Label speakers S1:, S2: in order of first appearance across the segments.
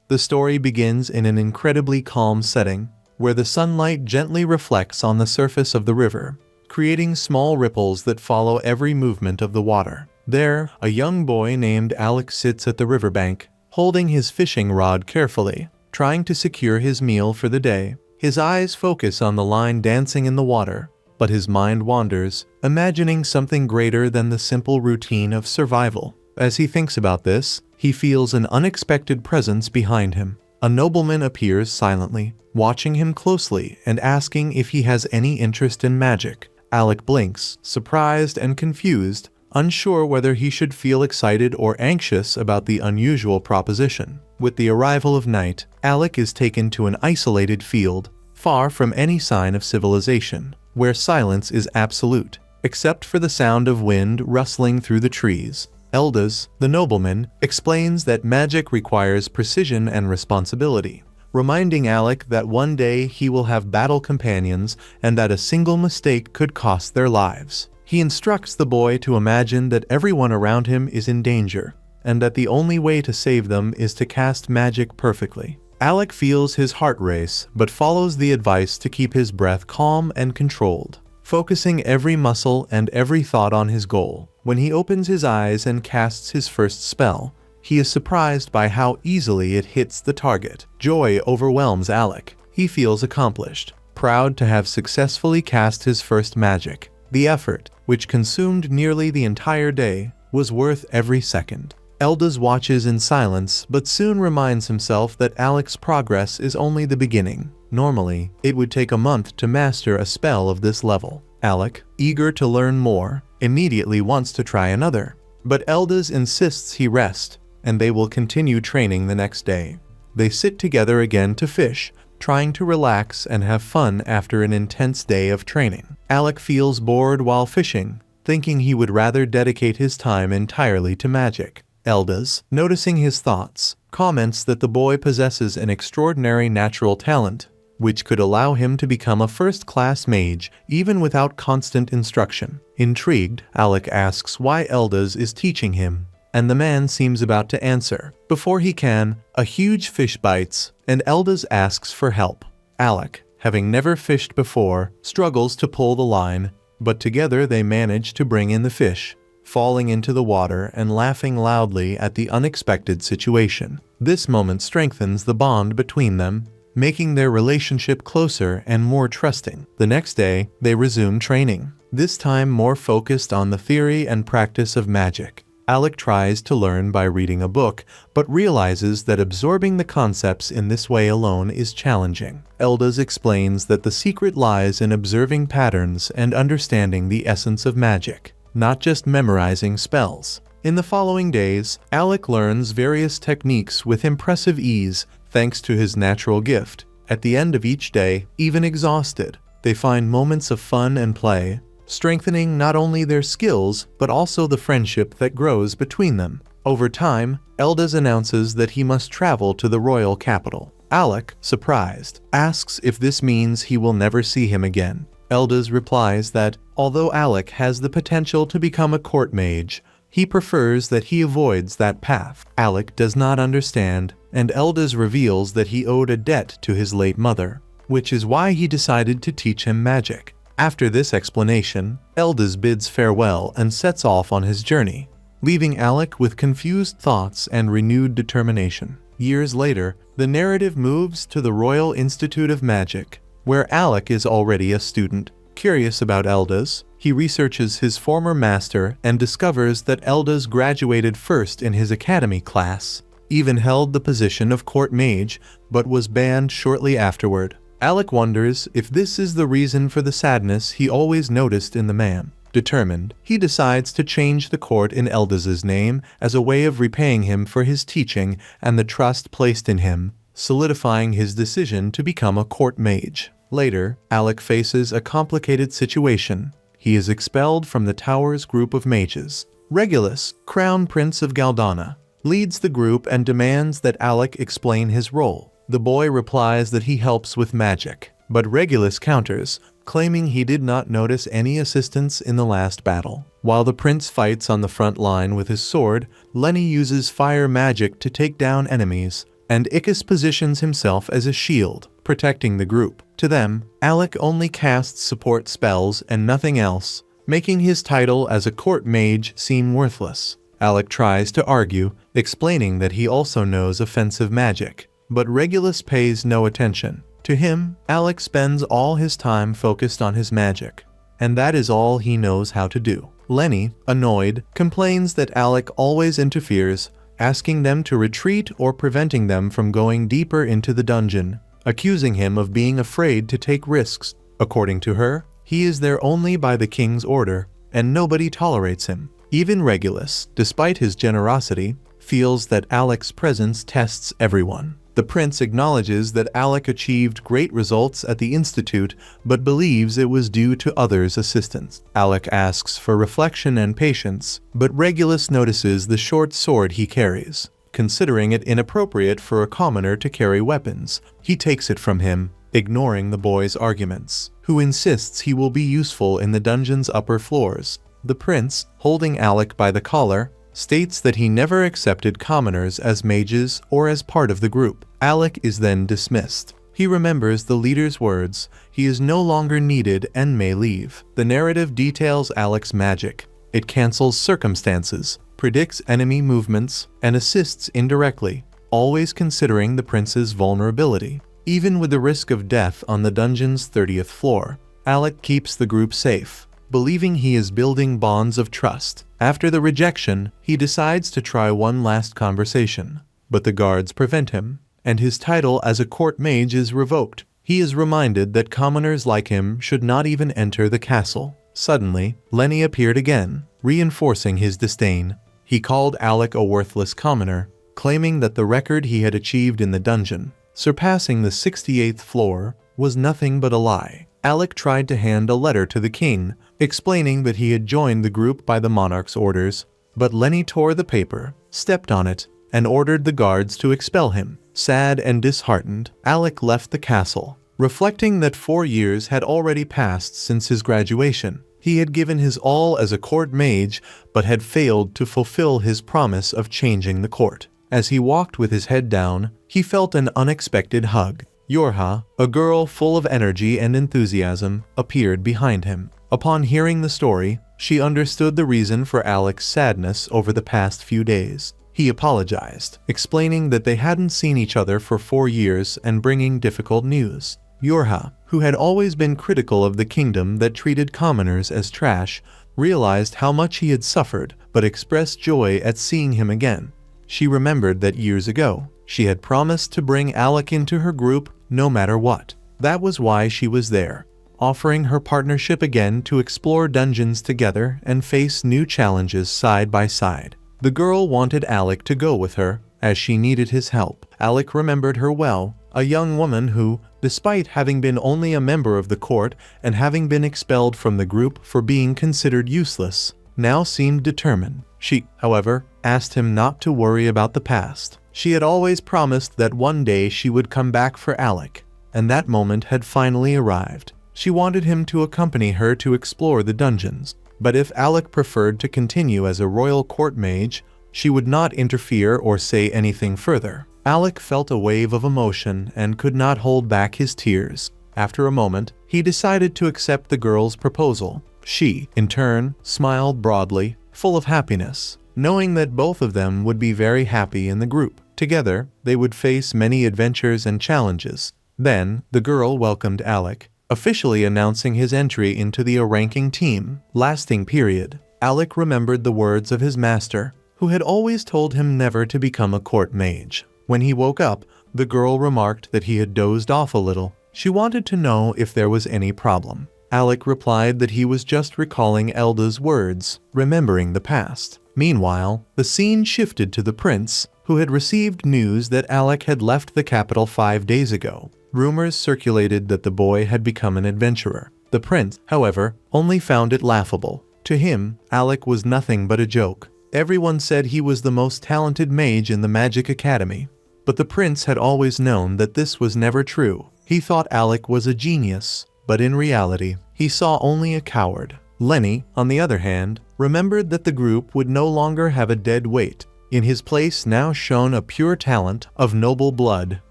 S1: The story begins in an incredibly calm setting, where the sunlight gently reflects on the surface of the river, creating small ripples that follow every movement of the water. There, a young boy named Alec sits at the riverbank, holding his fishing rod carefully, trying to secure his meal for the day. His eyes focus on the line dancing in the water, but his mind wanders, imagining something greater than the simple routine of survival. As he thinks about this, he feels an unexpected presence behind him. A nobleman appears silently, watching him closely and asking if he has any interest in magic. Alec blinks, surprised and confused, unsure whether he should feel excited or anxious about the unusual proposition. With the arrival of night, Alec is taken to an isolated field, far from any sign of civilization, where silence is absolute, except for the sound of wind rustling through the trees. Eldaz, the nobleman, explains that magic requires precision and responsibility, reminding Alec that one day he will have battle companions and that a single mistake could cost their lives. He instructs the boy to imagine that everyone around him is in danger, and that the only way to save them is to cast magic perfectly. Alec feels his heart race, but follows the advice to keep his breath calm and controlled, focusing every muscle and every thought on his goal. When he opens his eyes and casts his first spell, he is surprised by how easily it hits the target. Joy overwhelms Alec. He feels accomplished, proud to have successfully cast his first magic. The effort, which consumed nearly the entire day, was worth every second. Eldaz watches in silence, but soon reminds himself that Alec's progress is only the beginning. Normally, it would take a month to master a spell of this level. Alec, eager to learn more, immediately wants to try another. But Eldaz insists he rest, and they will continue training the next day. They sit together again to fish, trying to relax and have fun after an intense day of training. Alec feels bored while fishing, thinking he would rather dedicate his time entirely to magic. Eldaz, noticing his thoughts, comments that the boy possesses an extraordinary natural talent, which could allow him to become a first-class mage even without constant instruction. Intrigued, Alec asks why Eldaz is teaching him, and the man seems about to answer. Before he can, a huge fish bites, and Eldaz asks for help. Alec, having never fished before, struggles to pull the line, but together they manage to bring in the fish, falling into the water and laughing loudly at the unexpected situation. This moment strengthens the bond between them, making their relationship closer and more trusting. The next day, they resume training, this time more focused on the theory and practice of magic. Alec tries to learn by reading a book, but realizes that absorbing the concepts in this way alone is challenging. Eldaz explains that the secret lies in observing patterns and understanding the essence of magic, not just memorizing spells. In the following days, Alec learns various techniques with impressive ease thanks to his natural gift. At the end of each day, even exhausted, they find moments of fun and play, strengthening not only their skills but also the friendship that grows between them. Over time, Eldaz announces that he must travel to the royal capital. Alec, surprised, asks if this means he will never see him again. Eldaz replies that, although Alec has the potential to become a court mage, he prefers that he avoids that path. Alec does not understand, and Eldaz reveals that he owed a debt to his late mother, which is why he decided to teach him magic. After this explanation, Eldaz bids farewell and sets off on his journey, leaving Alec with confused thoughts and renewed determination. Years later, the narrative moves to the Royal Institute of Magic, where Alec is already a student. Curious about Eldaz, he researches his former master and discovers that Eldaz graduated first in his academy class, even held the position of court mage, but was banned shortly afterward. Alec wonders if this is the reason for the sadness he always noticed in the man. Determined, he decides to change the court in Eldaz's name as a way of repaying him for his teaching and the trust placed in him, solidifying his decision to become a court mage. Later, Alec faces a complicated situation. He is expelled from the tower's group of mages. Regulus, Crown Prince of Galdana, leads the group and demands that Alec explain his role. The boy replies that he helps with magic, but Regulus counters, claiming he did not notice any assistance in the last battle. While the prince fights on the front line with his sword, Lenny uses fire magic to take down enemies, and Icus positions himself as a shield, protecting the group. To them, Alec only casts support spells and nothing else, making his title as a court mage seem worthless. Alec tries to argue, explaining that he also knows offensive magic, but Regulus pays no attention. To him, Alec spends all his time focused on his magic, and that is all he knows how to do. Lenny, annoyed, complains that Alec always interferes, asking them to retreat or preventing them from going deeper into the dungeon, accusing him of being afraid to take risks. According to her, he is there only by the king's order, and nobody tolerates him. Even Regulus, despite his generosity, feels that Alec's presence tests everyone. The prince acknowledges that Alec achieved great results at the Institute, but believes it was due to others' assistance. Alec asks for reflection and patience, but Regulus notices the short sword he carries. Considering it inappropriate for a commoner to carry weapons, he takes it from him, ignoring the boy's arguments, who insists he will be useful in the dungeon's upper floors. The prince, holding Alec by the collar, states that he never accepted commoners as mages or as part of the group. Alec is then dismissed. He remembers the leader's words, he is no longer needed and may leave. The narrative details Alec's magic. It cancels circumstances, predicts enemy movements, and assists indirectly, always considering the prince's vulnerability. Even with the risk of death on the dungeon's 30th floor, Alec keeps the group safe, believing he is building bonds of trust. After the rejection, he decides to try one last conversation, but the guards prevent him, and his title as a court mage is revoked. He is reminded that commoners like him should not even enter the castle. Suddenly, Lenny appeared again, reinforcing his disdain. He called Alec a worthless commoner, claiming that the record he had achieved in the dungeon, surpassing the 68th floor, was nothing but a lie. Alec tried to hand a letter to the king, explaining that he had joined the group by the monarch's orders, but Lenny tore the paper, stepped on it, and ordered the guards to expel him. Sad and disheartened, Alec left the castle, reflecting that 4 years had already passed since his graduation. He had given his all as a court mage, but had failed to fulfill his promise of changing the court. As he walked with his head down, he felt an unexpected hug. Yorha, a girl full of energy and enthusiasm, appeared behind him. Upon hearing the story, she understood the reason for Alec's sadness over the past few days. He apologized, explaining that they hadn't seen each other for 4 years and bringing difficult news. Yorha, who had always been critical of the kingdom that treated commoners as trash, realized how much he had suffered, but expressed joy at seeing him again. She remembered that years ago, she had promised to bring Alec into her group no matter what. That was why she was there, offering her partnership again to explore dungeons together and face new challenges side by side. The girl wanted Alec to go with her, as she needed his help. Alec remembered her well, a young woman who, despite having been only a member of the court and having been expelled from the group for being considered useless, now seemed determined. She, however, asked him not to worry about the past. She had always promised that one day she would come back for Alec, and that moment had finally arrived. She wanted him to accompany her to explore the dungeons, but if Alec preferred to continue as a royal court mage, she would not interfere or say anything further. Alec felt a wave of emotion and could not hold back his tears. After a moment, he decided to accept the girl's proposal. She, in turn, smiled broadly, full of happiness, knowing that both of them would be very happy in the group. Together, they would face many adventures and challenges. Then, the girl welcomed Alec, officially announcing his entry into the ranking team. Lasting period. Alec remembered the words of his master, who had always told him never to become a court mage. When he woke up, the girl remarked that he had dozed off a little. She wanted to know if there was any problem. Alec replied that he was just recalling Elda's words, remembering the past. Meanwhile, the scene shifted to the prince, who had received news that Alec had left the capital 5 days ago. Rumors circulated that the boy had become an adventurer. The prince, however, only found it laughable. To him, Alec was nothing but a joke. Everyone said he was the most talented mage in the Magic Academy. But the prince had always known that this was never true. He thought Alec was a genius, but in reality, he saw only a coward. Lenny, on the other hand, remembered that the group would no longer have a dead weight. In his place now shone a pure talent of noble blood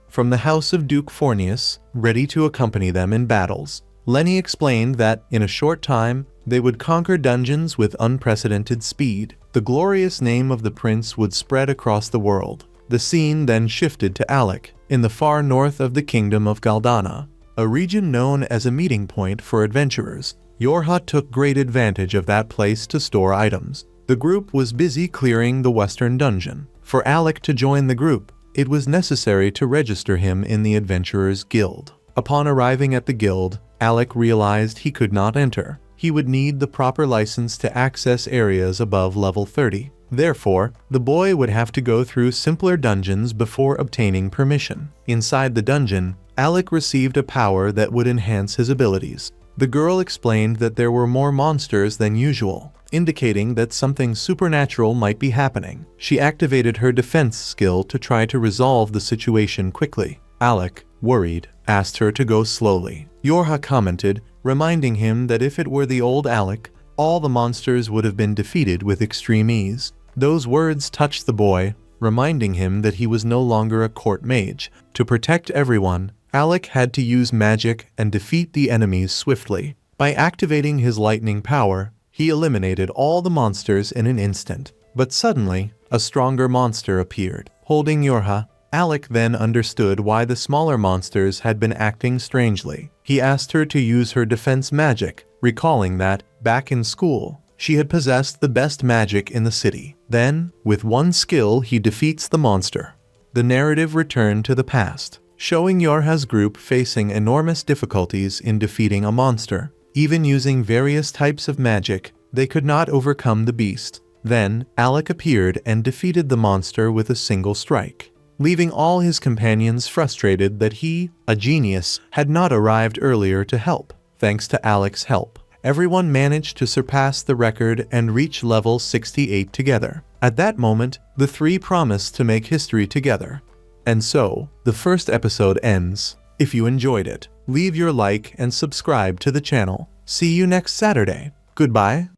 S1: from the house of Duke Fornius, ready to accompany them in battles. Lenny explained that, in a short time, they would conquer dungeons with unprecedented speed. The glorious name of the prince would spread across the world. The scene then shifted to Alec, in the far north of the kingdom of Galdana, a region known as a meeting point for adventurers. Yorha took great advantage of that place to store items. The group was busy clearing the western dungeon. For Alec to join the group, it was necessary to register him in the Adventurers Guild. Upon arriving at the guild, Alec realized he could not enter. He would need the proper license to access areas above level 30. Therefore, the boy would have to go through simpler dungeons before obtaining permission. Inside the dungeon, Alec received a power that would enhance his abilities. The girl explained that there were more monsters than usual, indicating that something supernatural might be happening. She activated her defense skill to try to resolve the situation quickly. Alec, worried, asked her to go slowly. Yorha commented, reminding him that if it were the old Alec, all the monsters would have been defeated with extreme ease. Those words touched the boy, reminding him that he was no longer a court mage. To protect everyone, Alec had to use magic and defeat the enemies swiftly. By activating his lightning power, he eliminated all the monsters in an instant. But suddenly, a stronger monster appeared. Holding Yorha, Alec then understood why the smaller monsters had been acting strangely. He asked her to use her defense magic, recalling that, back in school, she had possessed the best magic in the city. Then, with one skill, he defeats the monster. The narrative returned to the past, showing Yorha's group facing enormous difficulties in defeating a monster. Even using various types of magic, they could not overcome the beast. Then, Alec appeared and defeated the monster with a single strike, leaving all his companions frustrated that he, a genius, had not arrived earlier to help. Thanks to Alec's help, everyone managed to surpass the record and reach level 68 together. At that moment, the three promised to make history together. And so, the first episode ends. If you enjoyed it, leave your like and subscribe to the channel. See you next Saturday. Goodbye.